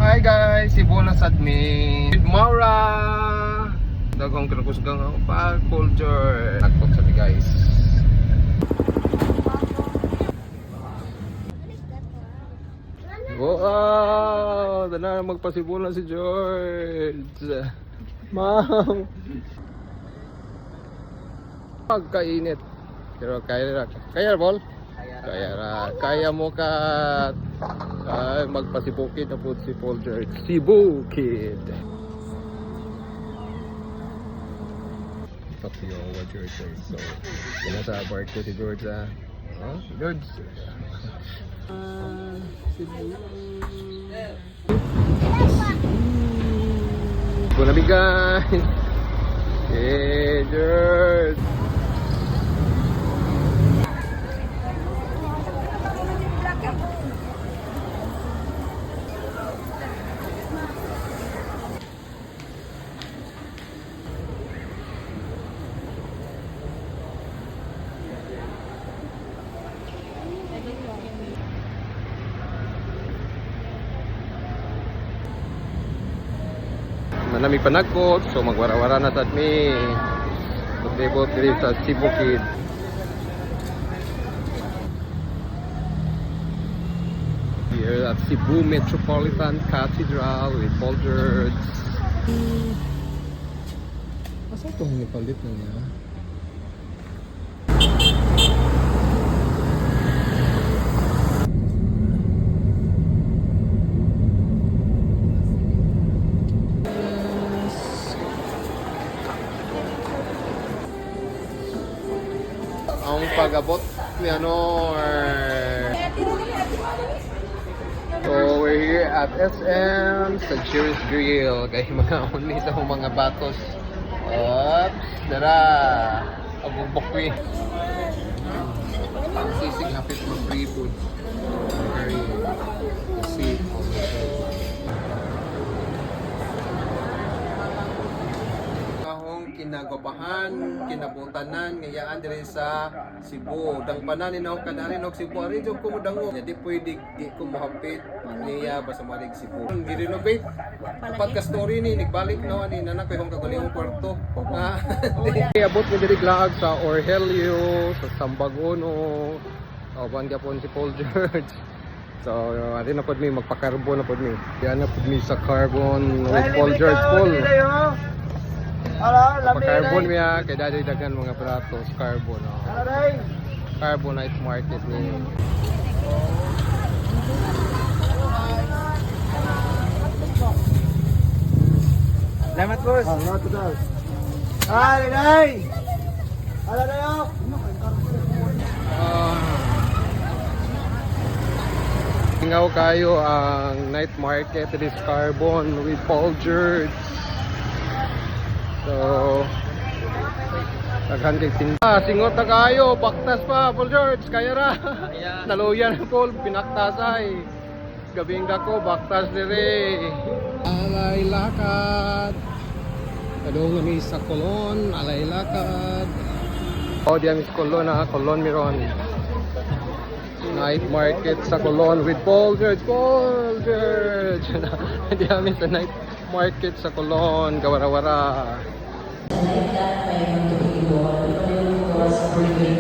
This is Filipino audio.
Hi guys, si Bola Sadmi with Maura. Dagong kinakusgang ang pag-culture. Nagtok sa guys. Wow! Dana magpasibulan si George. Ma'am. Pagkainit. Pero kaya Bol? Kaya mo ka magpasibukid na po si Paul George. Sibukid. Talk to you over George. So, kaya sa part ko si George George. Good morning guys. Hey George. Manami panagkot, so magwara-wara na sad mi. Pagdebot diri sa Sibukid. Here at Cebu Metropolitan Cathedral with Paul George. Asa itong nipalit na niya? Ang pag-abot ni So we're here at SM Sagittarius Grill. Kaya mga unli sa mga batos. Oops, dara. Abubokwi. Sisig hapit mo free food. Very sweet. Kinagabahan, kinabutanan, ngayaan dire sa Cebu. Dang pananin ako kanarin ako Cebu. Ari jud ko mudango. Jadi pwede di ko mohapit niya basta malig Cebu. Gi-renovate. Pagka story ni nagbalik na ni nanak ko yung kagalingong kwarto. Abot mo diri laag sa Orhelio, sa Sambagono. Awan gyapon si Paul George. So, ari na pod mi magpa-carbon na pod mi. Diyan na pod mi sa carbon with Paul George Paul. Carbon niya, kaya dati dagan mga pratos, carbon. Carbonite market niya. Salamat boss. Salamat boss. Nay! Ala na yo. Tingaw kayo ang night market this carbon with Paul George. So, daghan kay tinda. Singot na kayo, baktas pa, Paul George, kaya ra. Naluyan Paul, pinaktasay. Gabing ko, baktas dire. Alay lakad. Kadong kami sa Colon, alay lakad. Oh, diya mis Colon Colon Miron. Night market sa Colon with Paul George. Paul George. Diya mis sa night market sa Colon, gawara-wara. Like that, I want to be born. It was for me.